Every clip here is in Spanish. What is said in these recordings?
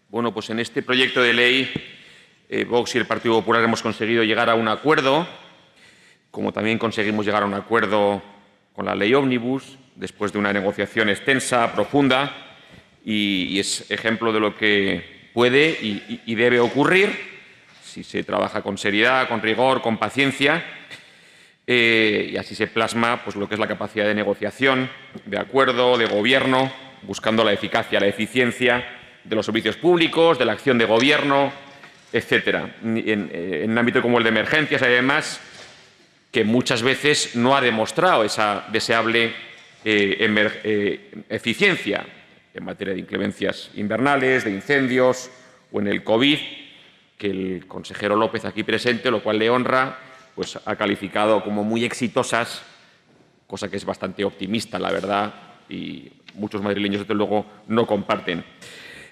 Bueno, pues en este proyecto de ley, Vox y el Partido Popular hemos conseguido llegar a un acuerdo, como también conseguimos llegar a un acuerdo con la Ley Ómnibus, después de una negociación extensa, profunda, y es ejemplo de lo que puede y debe ocurrir si se trabaja con seriedad, con rigor, con paciencia, y así se plasma pues, lo que es la capacidad de negociación, de acuerdo, de gobierno, buscando la eficacia, la eficiencia de los servicios públicos, de la acción de gobierno, etcétera. En un ámbito como el de emergencias, además, que muchas veces no ha demostrado esa deseable eficiencia en materia de inclemencias invernales, de incendios o en el COVID, que el consejero López aquí presente, lo cual le honra, pues ha calificado como muy exitosas, cosa que es bastante optimista, la verdad, y muchos madrileños, desde luego, no comparten.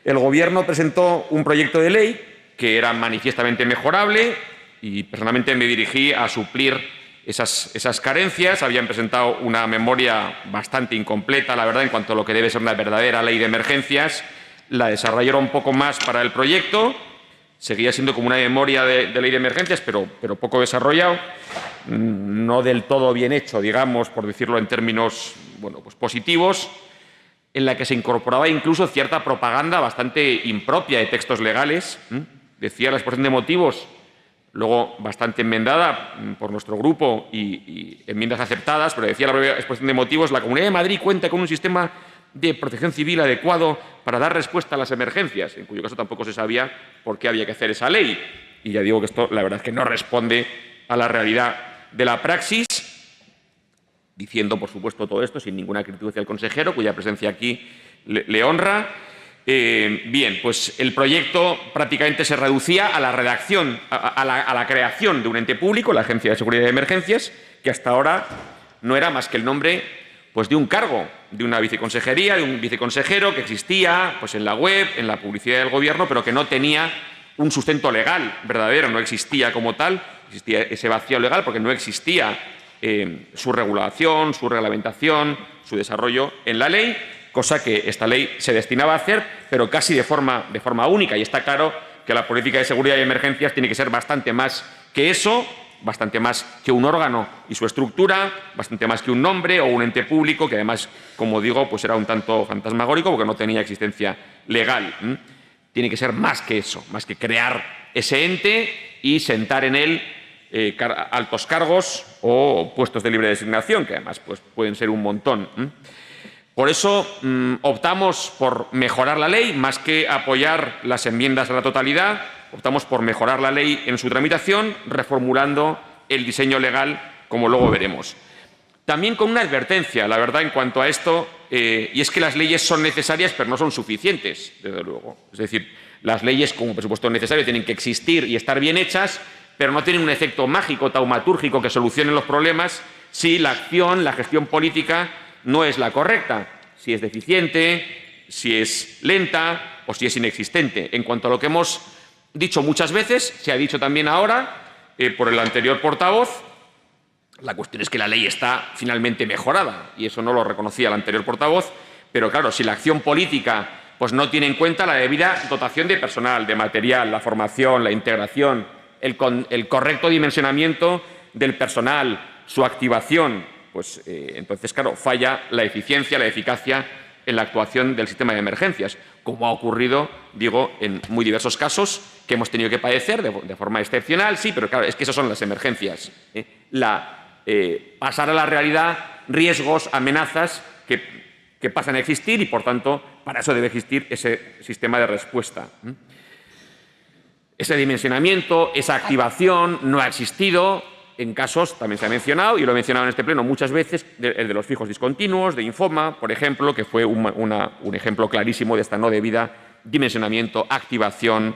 El Gobierno presentó un proyecto de ley que era manifiestamente mejorable y personalmente me dirigí a suplir esas carencias. Habían presentado una memoria bastante incompleta, la verdad, en cuanto a lo que debe ser una verdadera ley de emergencias. La desarrollaron un poco más para el proyecto. Seguía siendo como una memoria de ley de emergencias, pero poco desarrollado. No del todo bien hecho, digamos, por decirlo en términos pues positivos, en la que se incorporaba incluso cierta propaganda bastante impropia de textos legales. Decía la exposición de motivos, luego bastante enmendada por nuestro grupo y enmiendas aceptadas, pero decía la propia exposición de motivos: la Comunidad de Madrid cuenta con un sistema de protección civil adecuado para dar respuesta a las emergencias, en cuyo caso tampoco se sabía por qué había que hacer esa ley. Y ya digo que esto, la verdad, es que no responde a la realidad de la praxis. Diciendo, por supuesto, todo esto sin ninguna crítica hacia el consejero, cuya presencia aquí le honra. Bien, pues el proyecto prácticamente se reducía a la redacción, a la creación de un ente público, la Agencia de Seguridad de Emergencias, que hasta ahora no era más que el nombre pues, de un cargo, de una viceconsejería, de un viceconsejero que existía pues, en la web, en la publicidad del Gobierno, pero que no tenía un sustento legal verdadero, no existía como tal, existía ese vacío legal porque no existía su regulación, su reglamentación, su desarrollo en la ley, cosa que esta ley se destinaba a hacer, pero casi de forma única. Y está claro que la política de seguridad y emergencias tiene que ser bastante más que eso, bastante más que un órgano y su estructura, bastante más que un nombre o un ente público, que además, como digo, pues era un tanto fantasmagórico porque no tenía existencia legal. Tiene que ser más que eso, más que crear ese ente y sentar en él altos cargos o puestos de libre designación, que además pues, pueden ser un montón. Por eso optamos por mejorar la ley, más que apoyar las enmiendas a la totalidad, optamos por mejorar la ley en su tramitación, reformulando el diseño legal, como luego veremos. También con una advertencia, la verdad, en cuanto a esto, y es que las leyes son necesarias, pero no son suficientes, desde luego. Es decir, las leyes, como presupuesto necesario, tienen que existir y estar bien hechas, pero no tienen un efecto mágico, taumatúrgico, que solucione los problemas si la acción, la gestión política no es la correcta, si es deficiente, si es lenta o si es inexistente. En cuanto a lo que hemos dicho muchas veces, se ha dicho también ahora por el anterior portavoz, la cuestión es que la ley está finalmente mejorada y eso no lo reconocía el anterior portavoz, pero claro, si la acción política pues no tiene en cuenta la debida dotación de personal, de material, la formación, la integración, el correcto dimensionamiento del personal, su activación, pues entonces, claro, falla la eficiencia, la eficacia en la actuación del sistema de emergencias, como ha ocurrido, digo, en muy diversos casos que hemos tenido que padecer de forma excepcional, sí, pero claro, es que esas son las emergencias. Pasar a la realidad riesgos, amenazas que pasan a existir y, por tanto, para eso debe existir ese sistema de respuesta. Ese dimensionamiento, esa activación no ha existido en casos, también se ha mencionado, y lo he mencionado en este pleno muchas veces, el de los fijos discontinuos, de Infoma, por ejemplo, que fue un ejemplo clarísimo de esta no debida dimensionamiento, activación.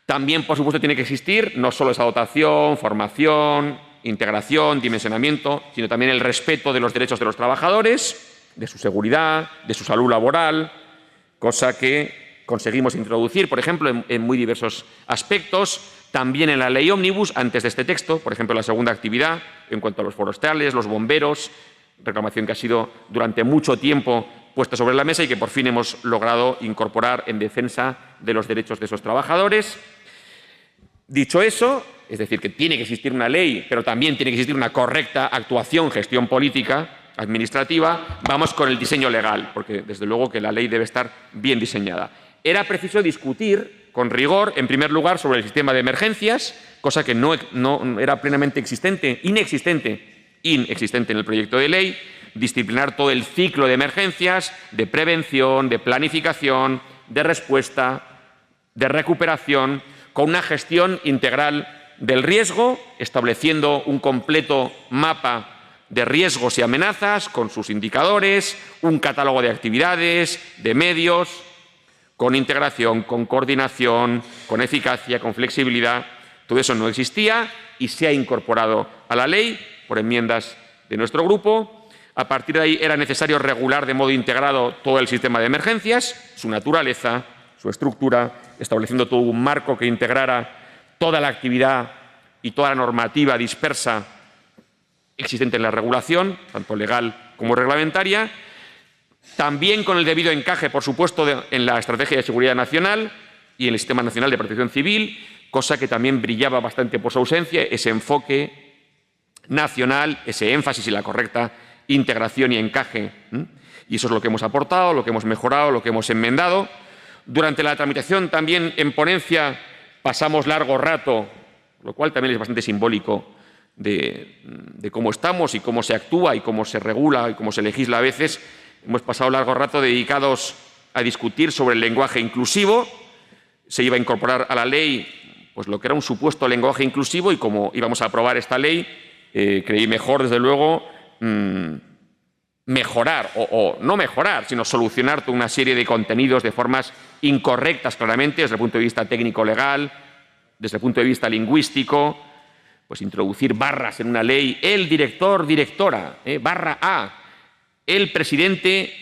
También, por supuesto, tiene que existir no solo esa dotación, formación, integración, dimensionamiento, sino también el respeto de los derechos de los trabajadores, de su seguridad, de su salud laboral, cosa que conseguimos introducir, por ejemplo, en muy diversos aspectos, también en la Ley Ómnibus, antes de este texto, por ejemplo, la segunda actividad, en cuanto a los forestales, los bomberos, reclamación que ha sido durante mucho tiempo puesta sobre la mesa y que por fin hemos logrado incorporar en defensa de los derechos de esos trabajadores. Dicho eso, es decir, que tiene que existir una ley, pero también tiene que existir una correcta actuación, gestión política, administrativa, vamos con el diseño legal, porque desde luego que la ley debe estar bien diseñada. Era preciso discutir con rigor, en primer lugar, sobre el sistema de emergencias, cosa que no era plenamente inexistente en el proyecto de ley, disciplinar todo el ciclo de emergencias, de prevención, de planificación, de respuesta, de recuperación, con una gestión integral del riesgo, estableciendo un completo mapa de riesgos y amenazas, con sus indicadores, un catálogo de actividades, de medios, con integración, con coordinación, con eficacia, con flexibilidad. Todo eso no existía y se ha incorporado a la ley por enmiendas de nuestro grupo. A partir de ahí era necesario regular de modo integrado todo el sistema de emergencias, su naturaleza, su estructura, estableciendo todo un marco que integrara toda la actividad y toda la normativa dispersa existente en la regulación, tanto legal como reglamentaria, también con el debido encaje, por supuesto, en la Estrategia de Seguridad Nacional y en el Sistema Nacional de Protección Civil, cosa que también brillaba bastante por su ausencia, ese enfoque nacional, ese énfasis y la correcta integración y encaje. Y eso es lo que hemos aportado, lo que hemos mejorado, lo que hemos enmendado. Durante la tramitación también en ponencia pasamos largo rato, lo cual también es bastante simbólico de cómo estamos y cómo se actúa y cómo se regula y cómo se legisla a veces. Hemos pasado largo rato dedicados a discutir sobre el lenguaje inclusivo. Se iba a incorporar a la ley pues, lo que era un supuesto lenguaje inclusivo y como íbamos a aprobar esta ley, creí mejor, desde luego, mejorar, o no mejorar, sino solucionar toda una serie de contenidos de formas incorrectas claramente desde el punto de vista técnico-legal, desde el punto de vista lingüístico, pues introducir barras en una ley, el director, directora, barra A, el presidente,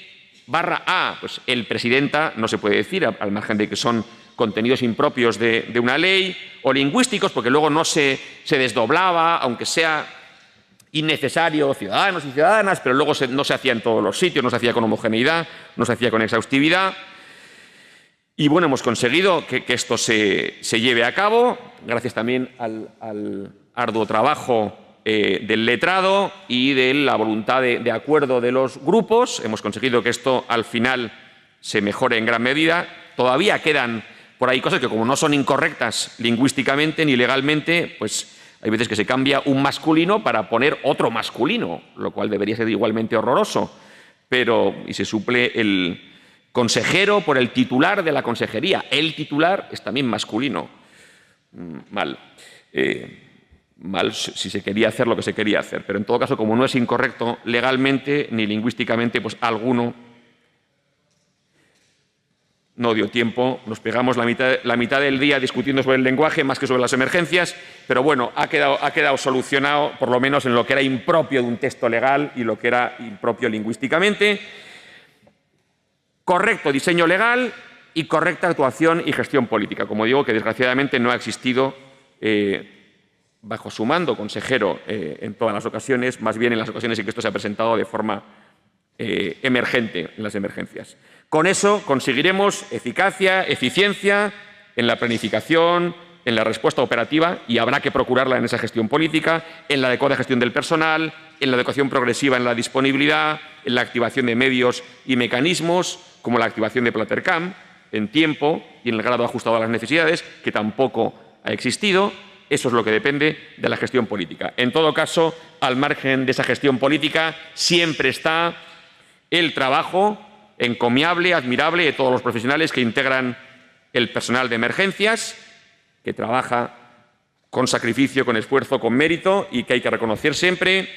barra A, pues el presidenta no se puede decir, al margen de que son contenidos impropios de una ley, o lingüísticos, porque luego no se desdoblaba, aunque sea innecesario, ciudadanos y ciudadanas, pero luego no se hacía en todos los sitios, no se hacía con homogeneidad, no se hacía con exhaustividad. Y bueno, hemos conseguido que esto se lleve a cabo, gracias también al arduo trabajo del letrado y de la voluntad de acuerdo de los grupos. Hemos conseguido que esto al final se mejore en gran medida. Todavía quedan por ahí cosas que, como no son incorrectas lingüísticamente ni legalmente, pues hay veces que se cambia un masculino para poner otro masculino, lo cual debería ser igualmente horroroso. Y se suple el consejero por el titular de la consejería. El titular es también masculino. Mal. Mal si se quería hacer lo que se quería hacer. Pero en todo caso, como no es incorrecto legalmente ni lingüísticamente, pues alguno no dio tiempo. Nos pegamos la mitad del día discutiendo sobre el lenguaje más que sobre las emergencias, pero bueno, ha quedado solucionado, por lo menos en lo que era impropio de un texto legal y lo que era impropio lingüísticamente. Correcto diseño legal y correcta actuación y gestión política. Como digo, que desgraciadamente no ha existido bajo su mando, consejero, en todas las ocasiones, más bien en las ocasiones en que esto se ha presentado de forma emergente en las emergencias. Con eso conseguiremos eficacia, eficiencia en la planificación, en la respuesta operativa, y habrá que procurarla en esa gestión política, en la adecuada gestión del personal, en la adecuación progresiva en la disponibilidad, en la activación de medios y mecanismos, como la activación de Platercam, en tiempo y en el grado ajustado a las necesidades, que tampoco ha existido. Eso es lo que depende de la gestión política. En todo caso, al margen de esa gestión política, siempre está el trabajo encomiable, admirable de todos los profesionales que integran el personal de emergencias, que trabaja con sacrificio, con esfuerzo, con mérito, y que hay que reconocer siempre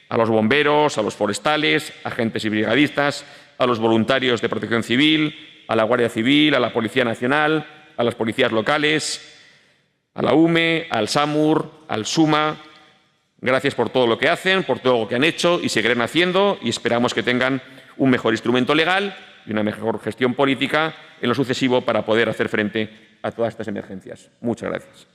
a los bomberos, a los forestales, agentes y brigadistas, a los voluntarios de protección civil, a la Guardia Civil, a la Policía Nacional, a las policías locales, a la UME, al SAMUR, al SUMA. Gracias por todo lo que hacen, por todo lo que han hecho y seguirán haciendo, y esperamos que tengan un mejor instrumento legal y una mejor gestión política en lo sucesivo para poder hacer frente a todas estas emergencias. Muchas gracias.